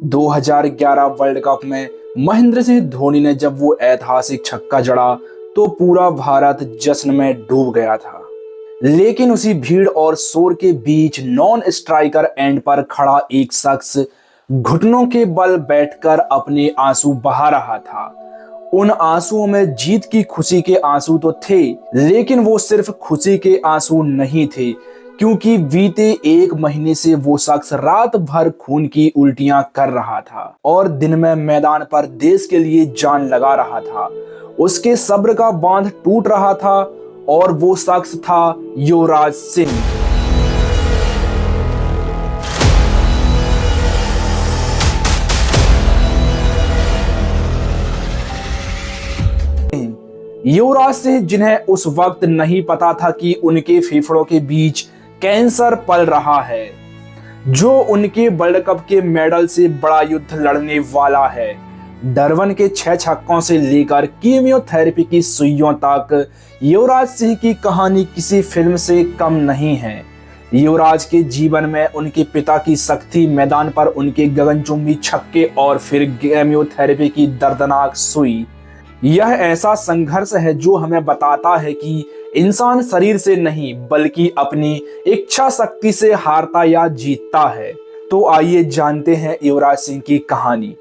2011 world cup में महेंद्र सिंह धोनी ने जब वो ऐतिहासिक छक्का जड़ा तो पूरा भारत जश्न में डूब गया था। लेकिन उसी भीड़ और शोर के बीच नॉन स्ट्राइकर एंड पर खड़ा एक शख्स घुटनों के बल बैठकर अपने आंसू बहा रहा था। उन आंसुओं में जीत की खुशी के आंसू तो थे, लेकिन वो सिर्फ खुशी के आंसू नहीं थे, क्योंकि बीते एक महीने से वो शख्स रात भर खून की उल्टियां कर रहा था और दिन में मैदान पर देश के लिए जान लगा रहा था। उसके सब्र का बांध टूट रहा था और वो शख्स था युवराज सिंह। युवराज सिंह, जिन्हें उस वक्त नहीं पता था कि उनके फेफड़ों के बीच कैंसर पल रहा है, जो उनके वर्ल्ड कप के मेडल से बड़ा युद्ध लड़ने वाला है। डरवन के 6 छक्कों से लेकर कीमियोथेरेपी की सुइयों तक युवराज सिंह की कहानी किसी फिल्म से कम नहीं है। युवराज के जीवन में उनके पिता की सख्ती, मैदान पर उनके गगनचुंबी छक्के और फिर कीमियोथेरेपी की दर्दनाक सुई, यह ऐसा संघर्ष है जो हमें बताता है कि इंसान शरीर से नहीं बल्कि अपनी इच्छा शक्ति से हारता या जीतता है। तो आइए जानते हैं युवराज सिंह की कहानी।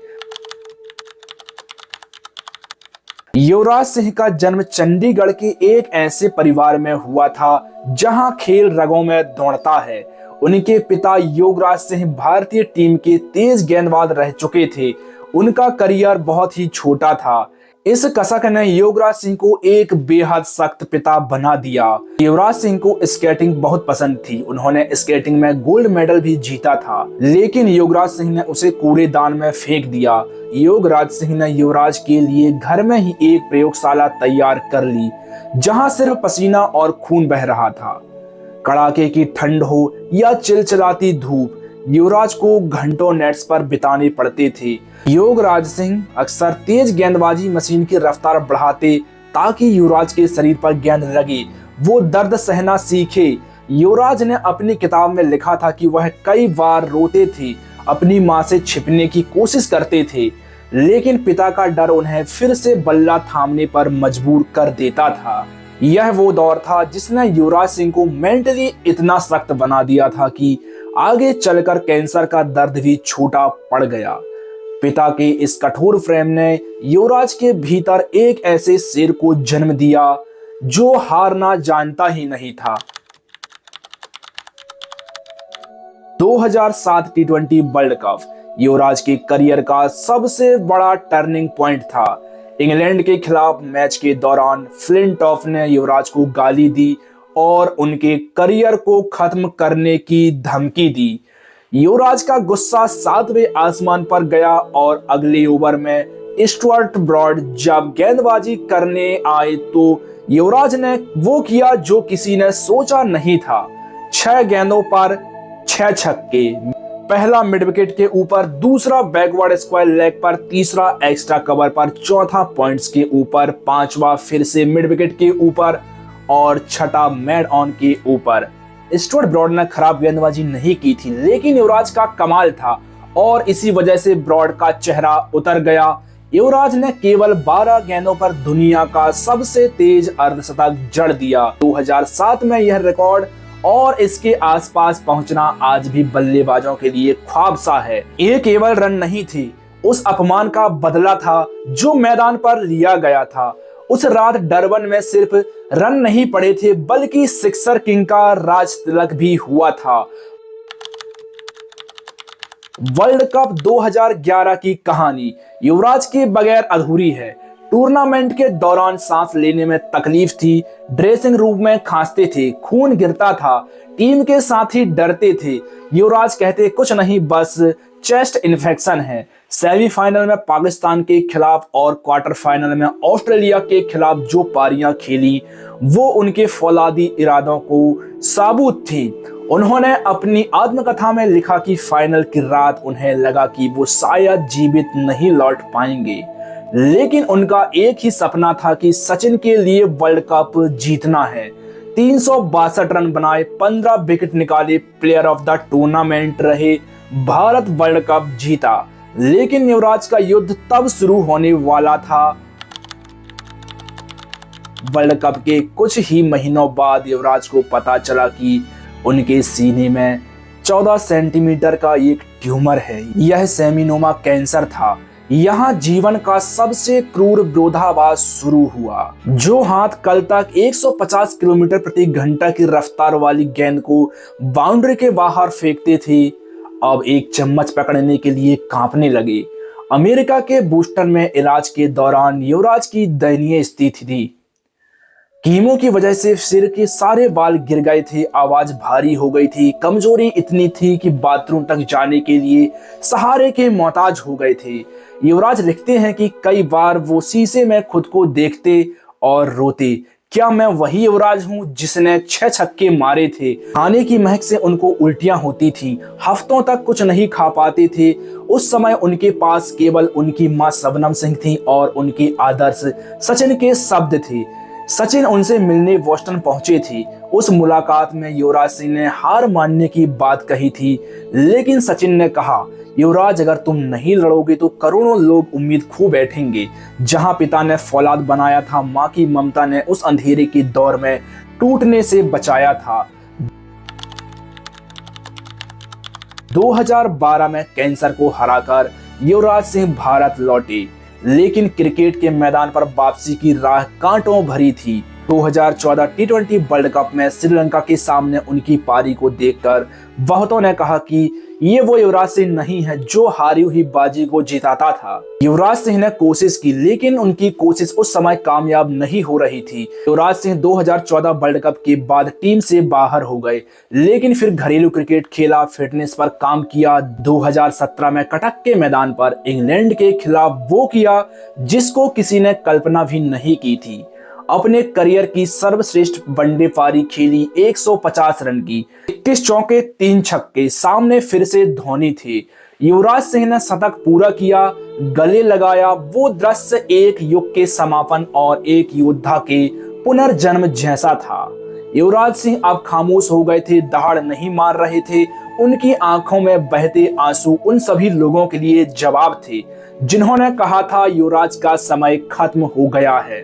युवराज सिंह का जन्म चंडीगढ़ के एक ऐसे परिवार में हुआ था जहां खेल रगों में दौड़ता है। उनके पिता युवराज सिंह भारतीय टीम के तेज गेंदबाज रह चुके थे। उनका करियर बहुत ही छोटा था। इस कसक ने युवराज सिंह को एक बेहद सख्त पिता बना दिया। युवराज सिंह को स्केटिंग बहुत पसंद थी। उन्होंने स्केटिंग में गोल्ड मेडल भी जीता था, लेकिन युवराज सिंह ने उसे कूड़ेदान में फेंक दिया। युवराज सिंह ने युवराज के लिए घर में ही एक प्रयोगशाला तैयार कर ली, जहां सिर्फ पसीना और खून बह रहा था। कड़ाके की ठंड हो या चिलचिलाती धूप, युवराज को घंटों नेट्स पर बिताने पड़ते थे। युवराज सिंह अक्सर तेज गेंदबाजी मशीन की रफ्तार बढ़ाते ताकि युवराज के शरीर पर गेंद लगे, वो दर्द सहना सीखे। युवराज ने अपनी किताब में लिखा था कि वह कई बार रोते थे, अपनी मां से छिपने की कोशिश करते थे, लेकिन पिता का डर उन्हें फिर से बल्ला थामने पर मजबूर कर देता था। यह वो दौर था जिसने युवराज सिंह को मेंटली इतना सख्त बना दिया था कि आगे चलकर कैंसर का दर्द भी छोटा पड़ गया। पिता के इस कठोर फ्रेम ने युवराज के भीतर एक ऐसे शेर को जन्म दिया जो हारना जानता ही नहीं था। 2007 टी20 वर्ल्ड कप युवराज के करियर का सबसे बड़ा टर्निंग पॉइंट था। इंग्लैंड के खिलाफ मैच के दौरान फ्लिंटॉफ ने युवराज को गाली दी और उनके करियर को खत्म करने की धमकी दी। युवराज का गुस्सा 7वें आसमान पर गया और अगले ओवर में स्टुअर्ट ब्रॉड जब गेंदबाजी करने आए तो युवराज ने वो किया जो किसी ने सोचा नहीं था। 6 गेंदों पर 6 छक्के, पहला मिड विकेट के ऊपर, दूसरा बैकवर्ड स्क्वायर लेग पर, तीसरा एक्स्ट्रा कवर पर, चौथा पॉइंट्स के ऊपर, पांचवा फिर से मिड विकेट के ऊपर और छठा मैड ऑन के ऊपर। स्टुअर्ट ब्रॉड ने खराब गेंदबाजी नहीं की थी, लेकिन युवराज का कमाल था और इसी वजह से ब्रॉड का चेहरा उतर गया। युवराज ने केवल 12 गेंदों पर दुनिया का सबसे तेज अर्धशतक जड़ दिया। 2007 में यह रिकॉर्ड और इसके आसपास पहुंचना आज भी बल्लेबाजों के लिए ख्वाब सा है। ये केवल रन नहीं थी, उस अपमान का बदला था जो मैदान पर लिया गया था। उस रात डरबन में सिर्फ रन नहीं पड़े थे, बल्कि सिक्सर किंग का राज तिलक भी हुआ था। वर्ल्ड कप 2011 की कहानी युवराज के बगैर अधूरी है। टूर्नामेंट के दौरान सांस लेने में तकलीफ थी, ड्रेसिंग रूम में खांसते थे, खून गिरता था, टीम के साथी डरते थे। युवराज कहते कुछ नहीं, बस चेस्ट इन्फेक्शन है। सेमीफाइनल में पाकिस्तान के खिलाफ और क्वार्टर फाइनल में ऑस्ट्रेलिया के खिलाफ जो पारियां खेली वो उनके फौलादी इरादों को साबुत थी। उन्होंने अपनी आत्मकथा में लिखा कि फाइनल की रात उन्हें लगा कि वो शायद जीवित नहीं लौट पाएंगे, लेकिन उनका एक ही सपना था कि सचिन के लिए वर्ल्ड कप जीतना है। 362 रन बनाए, 15 विकेट निकाले, प्लेयर ऑफ द टूर्नामेंट रहे, भारत वर्ल्ड कप जीता। लेकिन युवराज का युद्ध तब शुरू होने वाला था। वर्ल्ड कप के कुछ ही महीनों बाद युवराज को पता चला कि उनके सीने में 14 सेंटीमीटर का एक ट्यूमर है। यह सेमिनोमा कैंसर था। यहाँ जीवन का सबसे क्रूर विरोधाभास शुरू हुआ। जो हाथ कल तक 150 किलोमीटर प्रति घंटा की रफ्तार वाली गेंद को बाउंड्री के बाहर फेंकते थे, अब एक चम्मच पकड़ने के लिए कांपने लगे। अमेरिका के बूस्टन में इलाज के दौरान युवराज की दयनीय स्थिति थी। कीमो की वजह से सिर के सारे बाल गिर गए थे, आवाज भारी हो गई थी, कमजोरी इतनी थी कि बाथरूम तक जाने के लिए सहारे के मोहताज हो गए थे। युवराज लिखते हैं कि कई बार वो शीशे में खुद को देखते और रोते, क्या मैं वही युवराज हूँ जिसने 6 छक्के मारे थे। खाने की महक से उनको उल्टियां होती थी, हफ्तों तक कुछ नहीं खा पाते थे। उस समय उनके पास केवल उनकी माँ शबनम सिंह थी और उनके आदर्श सचिन के शब्द थे। सचिन उनसे मिलने बोस्टन पहुंचे थे। उस मुलाकात में युवराज सिंह ने हार मानने की बात कही थी, लेकिन सचिन ने कहा, युवराज अगर तुम नहीं लड़ोगे तो करोड़ों लोग उम्मीद खो बैठेंगे। जहां पिता ने फौलाद बनाया था, मां की ममता ने उस अंधेरे के दौर में टूटने से बचाया था। 2012 में कैंसर को हराकर युवराज सिंह भारत लौटे, लेकिन क्रिकेट के मैदान पर वापसी की राह कांटों भरी थी। 2014 टी20 वर्ल्ड कप में श्रीलंका के सामने उनकी पारी को देखकर बहुतों ने कहा कि ये वो युवराज सिंह नहीं है जो हारी हुई बाजी को जिताता था। युवराज सिंह ने कोशिश की, लेकिन उनकी कोशिश उस समय कामयाब नहीं हो रही थी। युवराज सिंह 2014 वर्ल्ड कप के बाद टीम से बाहर हो गए, लेकिन फिर घरेलू क्रिकेट खेला, फिटनेस पर काम किया। 2017 में कटक के मैदान पर इंग्लैंड के खिलाफ वो किया जिसको किसी ने कल्पना भी नहीं की थी। अपने करियर की सर्वश्रेष्ठ वनडे पारी खेली, 150 रन की, 21 चौके 3 छक्के, सामने फिर से धोनी थे। युवराज सिंह ने शतक पूरा किया, गले लगाया। वो दृश्य एक युग के समापन और एक योद्धा के पुनर्जन्म जैसा था। युवराज सिंह अब खामोश हो गए थे, दहाड़ नहीं मार रहे थे। उनकी आंखों में बहते आंसू उन सभी लोगों के लिए जवाब थे जिन्होंने कहा था युवराज का समय खत्म हो गया है।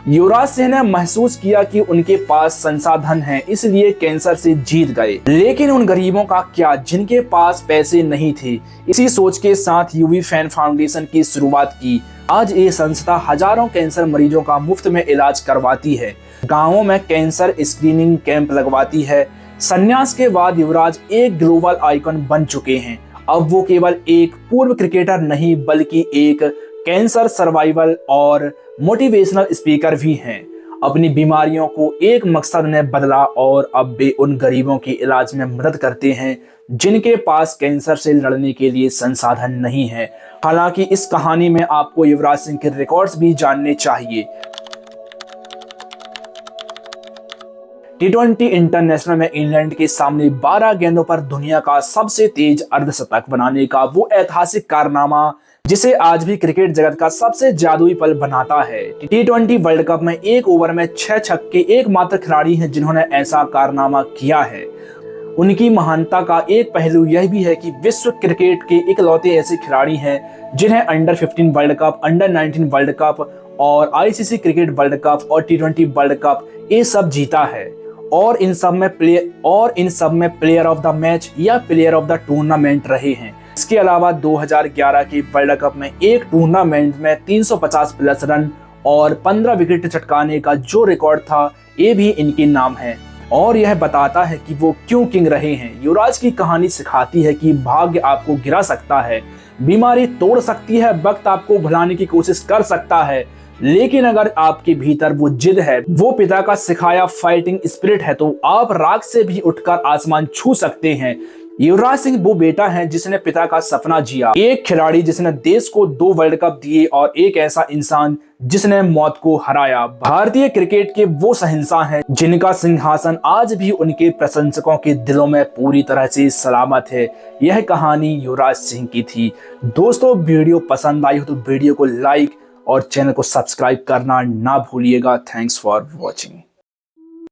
युवराज सिंह ने महसूस किया कि उनके पास संसाधन हैं, इसलिए कैंसर से जीत गए। लेकिन उन गरीबों का क्या जिनके पास पैसे नहीं थे। इसी सोच के साथ यूवी फैन फाउंडेशन की शुरुआत की। आज ये संस्था हजारों कैंसर मरीजों का मुफ्त में इलाज करवाती है, गाँवों में कैंसर स्क्रीनिंग कैंप लगवाती है। संन्यास के बाद युवराज एक ग्लोबल आइकन बन चुके हैं। अब वो केवल एक पूर्व क्रिकेटर नहीं बल्कि एक कैंसर सर्वाइवल और मोटिवेशनल स्पीकर भी हैं। अपनी बीमारियों को एक मकसद ने बदला और अब वे उन गरीबों के इलाज में मदद करते हैं जिनके पास कैंसर से लड़ने के लिए संसाधन नहीं है। हालांकि इस कहानी में आपको युवराज सिंह के रिकॉर्ड्स भी जानने चाहिए। टी20 इंटरनेशनल में इंग्लैंड के सामने 12 गेंदों पर दुनिया का सबसे तेज अर्धशतक बनाने का वो ऐतिहासिक कारनामा जिसे आज भी क्रिकेट जगत का सबसे जादुई पल बनाता है। टी20 वर्ल्ड कप में एक ओवर में 6 छक्के एकमात्र खिलाड़ी हैं जिन्होंने ऐसा कारनामा किया है। उनकी महानता का एक पहलू यह भी है कि विश्व क्रिकेट के इकलौते ऐसे खिलाड़ी हैं जिन्हें under 15 world cup, under 19 world cup और आईसीसी क्रिकेट वर्ल्ड कप और टी20 वर्ल्ड कप ये सब जीता है। और इन सब में प्लेयर ऑफ द मैच या प्लेयर ऑफ द टूर्नामेंट रहे हैं। इसके अलावा 2011 के वर्ल्ड कप में एक टूर्नामेंट में 350 प्लस रन और 15 विकेट चटकाने का जो रिकॉर्ड था ये भी इनके नाम है। और यह बताता है कि वो क्यों किंग रहे हैं। युवराज की कहानी सिखाती है कि भाग्य आपको गिरा सकता है, बीमारी तोड़ सकती है, वक्त आपको भुलाने की कोशिश कर सकता है, लेकिन अगर आपके भीतर वो जिद है, वो पिता का सिखाया फाइटिंग स्पिरिट है, तो आप राख से भी उठकर आसमान छू सकते हैं। युवराज सिंह वो बेटा है जिसने पिता का सपना जिया, एक खिलाड़ी जिसने देश को 2 वर्ल्ड कप दिए और एक ऐसा इंसान जिसने मौत को हराया। भारतीय क्रिकेट के वो शहंशाह हैं जिनका सिंहासन आज भी उनके प्रशंसकों के दिलों में पूरी तरह से सलामत है। यह कहानी युवराज सिंह की थी। दोस्तों, वीडियो पसंद आई हो तो वीडियो को लाइक और चैनल को सब्सक्राइब करना ना भूलिएगा। Thanks for watching.